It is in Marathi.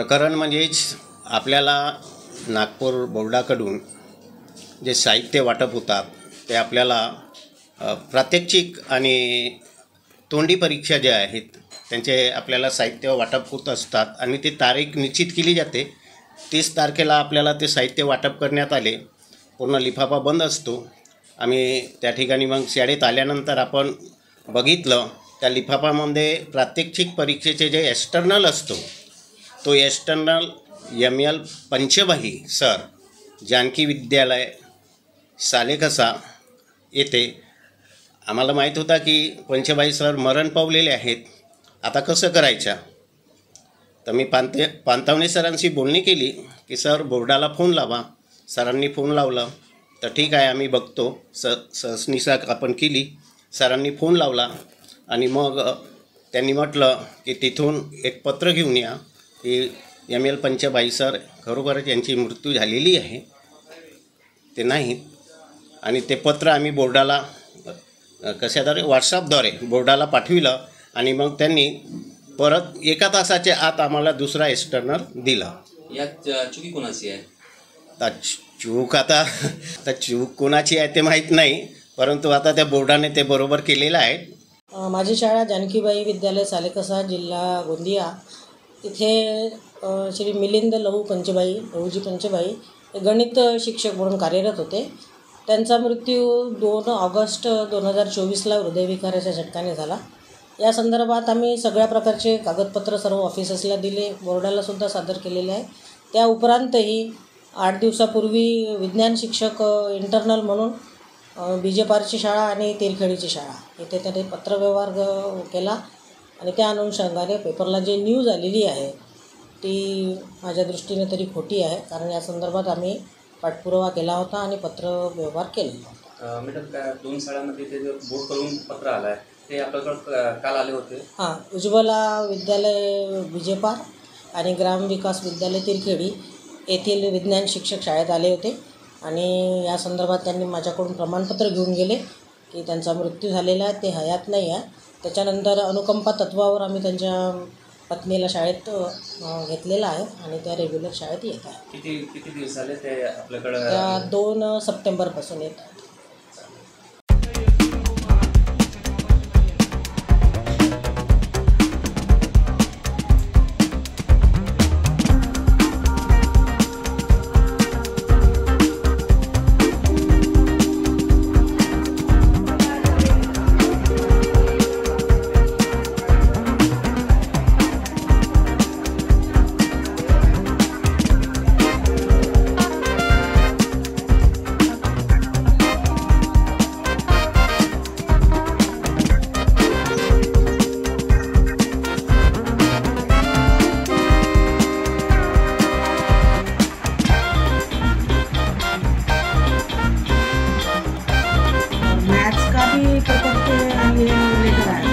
प्रकरण म्हणजेच आपल्याला नागपूर बोर्डाकडून जे साहित्य वाटप होतात ते आपल्याला प्रात्यक्षिक आणि तोंडी परीक्षा ज्या आहेत त्यांचे आपल्याला साहित्य वाटप होत असतात आणि ती तारीख निश्चित केली जाते। 30 तारखेला आपल्याला ते साहित्य वाटप करण्यात आले। पूर्ण लिफाफा बंद असतो। आम्ही त्या ठिकाणी मग शाळेत आल्यानंतर आपण बघितलं त्या लिफाफामध्ये प्रात्यक्षिक परीक्षेचे जे एक्सटर्नल असतो तो external ML Panchbhai sir Janaki Vidyalaya Salekasa येथे आम्हाला माहीत होता की पंचभाई सर मरण पावलेले आहेत। आता कसं करायचं तर मी पानतावणे सरांशी बोलणी केली की सर बोर्डाला फोन लावा। सरांनी फोन लावला तर ठीक आहे आम्ही बघतो। सहनिशा आपण केली। सरांनी फोन लावला आणि मग त्यांनी म्हटलं की तिथून एक पत्र घेऊन या की ML पंचभाई सर खरोखरच यांची मृत्यू झालेली आहे ते नाहीत। आणि ते पत्र आम्ही बोर्डाला कशाद्वारे व्हॉट्सअपद्वारे बोर्डाला पाठविलं आणि मग त्यांनी परत 1 तासाच्या आत आम्हाला दुसरा एक्सटर्नल दिला। यात चुकी कोणाची आहे? आता चूक कोणाची आहे ते माहीत नाही, परंतु आता त्या बोर्डाने ते बरोबर केलेलं आहे। माझी शाळा जानकीबाई विद्यालय सालेकसा जिल्हा गोंदिया इथे श्री मिलिंद लहूजी पंचभाई हे गणित शिक्षक म्हणून कार्यरत होते। त्यांचा मृत्यू 2 ऑगस्ट 2024ला हृदयविकाराच्या झटक्याने झाला। या संदर्भात आम्ही सगळ्या प्रकारचे कागदपत्र सर्व ऑफिसर्सला दिले, बोर्डालासुद्धा सादर केलेले आहे। त्या उपरांतही 8 दिवसापूर्वी विज्ञान शिक्षक इंटरनल म्हणून बीजेपारची शाळा आणि तेरखेडीची शाळा इथे त्याने पत्रव्यवहार केला आणि त्या अनुषंगाने पेपरला जे न्यूज आलेली आहे ती माझ्या दृष्टीने तरी खोटी आहे, कारण या संदर्भात आम्ही पाठपुरावा केला होता आणि पत्रव्यवहार केलेला होता। मॅडम काय 2 शाळांमध्ये ते बोर्ड करून पत्र आलं आहे ते आपल्याकडं काल आले होते? हां, उज्ज्वला विद्यालय बीजेपार आणि ग्रामविकास विद्यालय तिरखेडी येथील विज्ञान शिक्षक शाळेत आले होते आणि या संदर्भात त्यांनी माझ्याकडून प्रमाणपत्र घेऊन गेले की त्यांचा मृत्यू झालेला आहे, ते हयात नाही आहे। त्याच्यानंतर अनुकंपा तत्वावर आम्ही त्यांच्या पत्नीला शाळेत घेतलेला आहे आणि त्या रेग्युलर शाळेत येत आहे। किती दिवस झाले ते आपल्याकडं? त्या 2 सप्टेंबरपासून येत आहेत। पेपर के लिए लेकर आए